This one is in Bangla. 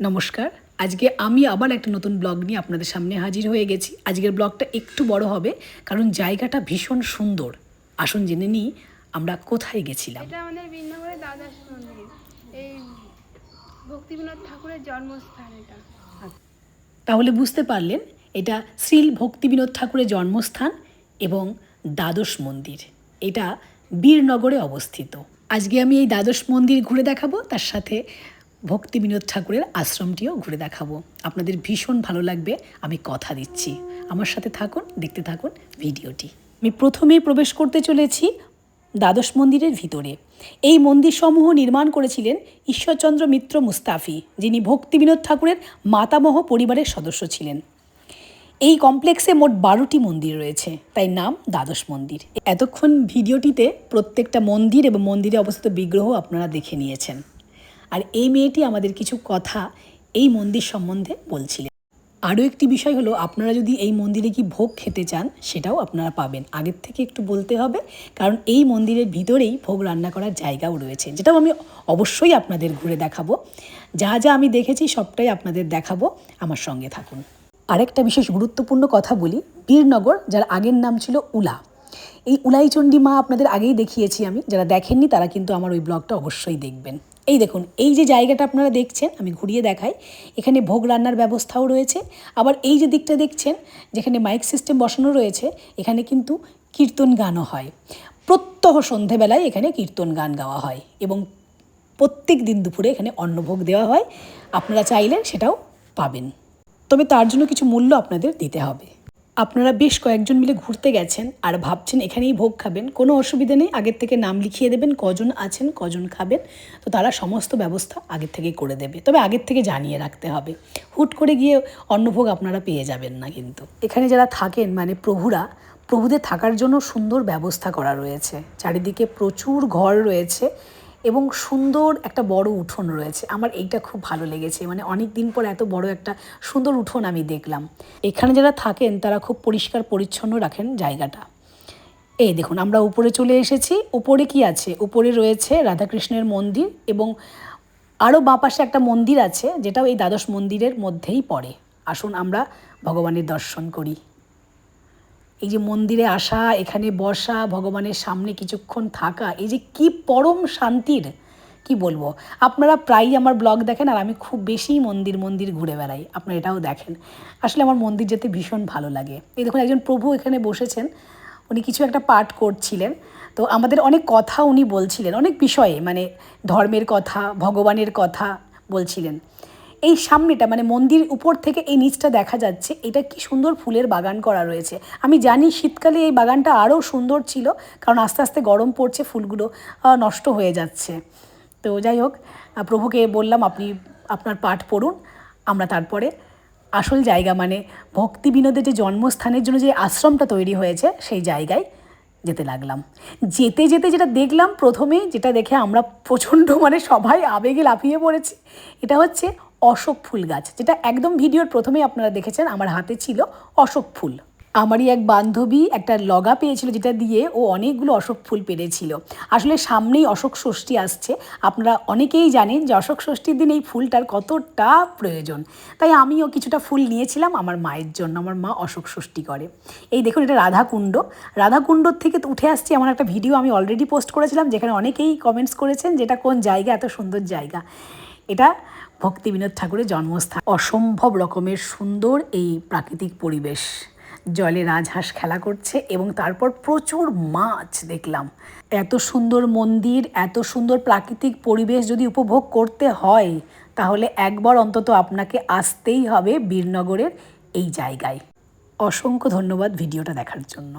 নমস্কার। আজকে আমি আবার একটা নতুন ব্লগ নিয়ে আপনাদের সামনে হাজির হয়ে গেছি। আজকের ব্লগটা একটু বড় হবে কারণ জায়গাটা ভীষণ সুন্দর। আসুন জেনে নিই আমরা কোথায় গেছিলাম। এটা আমাদের বীরনগরের দ্বাদশ মন্দির। এই ভক্তিবিনোদ ঠাকুরের জন্মস্থান এটা। তাহলে বুঝতে পারলেন এটা শ্রী ভক্তিবিনোদ ঠাকুরের জন্মস্থান এবং দ্বাদশ মন্দির। এটা বীরনগরে অবস্থিত। আজকে আমি এই দ্বাদশ মন্দির ঘুরে দেখাবো, তার সাথে ভক্তিবিনোদ ঠাকুরের আশ্রমটিও ঘুরে দেখাবো। আপনাদের ভীষণ ভালো লাগবে, আমি কথা দিচ্ছি। আমার সাথে থাকুন, দেখতে থাকুন ভিডিওটি। আমি প্রথমেই প্রবেশ করতে চলেছি দ্বাদশ মন্দিরের ভিতরে। এই মন্দিরসমূহ নির্মাণ করেছিলেন ঈশ্বরচন্দ্র মিত্র মুস্তাফি, যিনি ভক্তিবিনোদ ঠাকুরের মাতামহ পরিবারের সদস্য ছিলেন। এই কমপ্লেক্সে মোট 12টি মন্দির রয়েছে, তাই নাম দ্বাদশ মন্দির। এতক্ষণ ভিডিওটিতে প্রত্যেকটা মন্দির এবং মন্দিরে অবস্থিত বিগ্রহ আপনারা দেখে নিয়েছেন। আর এই মেয়েটি আমাদের কিছু কথা এই মন্দির সম্বন্ধে বলছিলেন। আরও একটি বিষয় হলো, আপনারা যদি এই মন্দিরে কি ভোগ খেতে চান সেটাও আপনারা পাবেন। আগের থেকে একটু বলতে হবে, কারণ এই মন্দিরের ভিতরেই ভোগ রান্না করার জায়গাও রয়েছে, যেটাও আমি অবশ্যই আপনাদের ঘুরে দেখাবো। যা যা আমি দেখেছি সবটাই আপনাদের দেখাবো, আমার সঙ্গে থাকুন। আরেকটা বিশেষ গুরুত্বপূর্ণ কথা বলি, বীরনগর যার আগের নাম ছিল উলা, এই উলাইচণ্ডী মা আপনাদের আগেই দেখিয়েছি আমি। যারা দেখেননি তারা কিন্তু আমার ওই ব্লগটা অবশ্যই দেখবেন। এই দেখুন, এই যে জায়গাটা আপনারা দেখছেন, আমি ঘুরিয়ে দেখাই। এখানে ভোগ রান্নার ব্যবস্থাও রয়েছে। আবার এই যে দিকটা দেখছেন, যেখানে মাইক সিস্টেম বসানো রয়েছে, এখানে কিন্তু কীর্তন গানও হয়। প্রত্যহ সন্ধেবেলায় এখানে কীর্তন গান গাওয়া হয় এবং প্রত্যেক দিন দুপুরে এখানে অন্নভোগ দেওয়া হয়। আপনারা চাইলে সেটাও পাবেন, তবে তার জন্য কিছু মূল্য আপনাদের দিতে হবে। আপনারা বেশ কয়েকজন মিলে ঘুরতে গেছেন আর ভাবছেন এখানেই ভোগ খাবেন, কোনো অসুবিধা নেই। আগের থেকে নাম লিখিয়ে দেবেন, কজন আছেন, কজন খাবেন, তো তারা সমস্ত ব্যবস্থা আগের থেকে করে দেবে। তবে আগের থেকে জানিয়ে রাখতে হবে, হুট করে গিয়ে অন্নভোগ আপনারা পেয়ে যাবেন না। কিন্তু এখানে যারা থাকেন মানে প্রভুদের থাকার জন্য সুন্দর ব্যবস্থা করা রয়েছে। চারিদিকে প্রচুর ঘর রয়েছে এবং সুন্দর একটা বড় উঠোন রয়েছে। আমার এইটা খুব ভালো লেগেছে, মানে অনেক দিন পর এত বড় একটা সুন্দর উঠোন আমি দেখলাম। এখানে যারা থাকেন তারা খুব পরিষ্কার পরিচ্ছন্ন রাখেন জায়গাটা। এই দেখুন, আমরা উপরে চলে এসেছি। উপরে কি আছে? উপরে রয়েছে রাধাকৃষ্ণের মন্দির এবং আরও বাঁ পাশে একটা মন্দির আছে, যেটাও এই দ্বাদশ মন্দিরের মধ্যেই পড়ে। আসুন আমরা ভগবানের দর্শন করি। এই যে মন্দিরে আসা, এখানে বসা, ভগবানের সামনে কিছুক্ষণ থাকা, এই যে কি পরম শান্তির, কি বলবো। আপনারা প্রায়ই আমার ব্লগ দেখেন আর আমি খুব বেশি মন্দির ঘুরে বেড়াই, আপনারা এটাও দেখেন। আসলে আমার মন্দির যেতে ভীষণ ভালো লাগে। এই দেখুন, একজন প্রভু এখানে বসেছেন, উনি কিছু একটা পাঠ করছিলেন। তো আমাদের অনেক কথা উনি বলছিলেন, অনেক বিষয়ে, মানে ধর্মের কথা, ভগবানের কথা বলছিলেন। এই সামনেটা মানে মন্দির উপর থেকে এই নিচটা দেখা যাচ্ছে, এটা কি সুন্দর ফুলের বাগান করা রয়েছে। আমি জানি শীতকালে এই বাগানটা আরও সুন্দর ছিল, কারণ আস্তে আস্তে গরম পড়ছে, ফুলগুলো নষ্ট হয়ে যাচ্ছে। তো যাই হোক, প্রভুকে বললাম আপনি আপনার পাঠ পড়ুন। আমরা তারপরে আসল জায়গা মানে ভক্তি বিনোদের যে জন্মস্থানের জন্য যে আশ্রমটা তৈরি হয়েছে সেই জায়গায় যেতে লাগলাম। যেতে যেতে যেটা দেখলাম, প্রথমেই যেটা দেখে আমরা প্রচণ্ড মানে সবাই আবেগে লাফিয়ে পড়েছি, এটা হচ্ছে অশোক ফুল গাছ, যেটা একদম ভিডিওর প্রথমেই আপনারা দেখেছেন আমার হাতে ছিল অশোক ফুল। আমারই এক বান্ধবী একটা লগা পেয়েছিল, যেটা দিয়ে ও অনেকগুলো অশোক ফুল পেরেছিল। আসলে সামনেই অশোক ষষ্ঠী আসছে, আপনারা অনেকেই জানেন যে অশোক ষষ্ঠীর দিন এই ফুলটার কতটা প্রয়োজন। তাই আমিও কিছুটা ফুল নিয়েছিলাম আমার মায়ের জন্য, আমার মা অশোক ষষ্ঠী করে। এই দেখুন, এটা রাধাকুণ্ড। রাধাকুণ্ডর থেকে উঠে আসছি এমন একটা ভিডিও আমি অলরেডি পোস্ট করেছিলাম, যেখানে অনেকেই কমেন্টস করেছেন যেটা কোন জায়গা, এত সুন্দর জায়গা। এটা ভক্তিবিনোদ ঠাকুরের জন্মস্থান। অসম্ভব রকমের সুন্দর এই প্রাকৃতিক পরিবেশ, জলে রাজহাঁস খেলা করছে এবং তারপর প্রচুর মাছ দেখলাম। এত সুন্দর মন্দির, এত সুন্দর প্রাকৃতিক পরিবেশ যদি উপভোগ করতে হয়, তাহলে একবার অন্তত আপনাকে আসতেই হবে বীরনগরের এই জায়গায়। অসংখ্য ধন্যবাদ ভিডিওটা দেখার জন্য।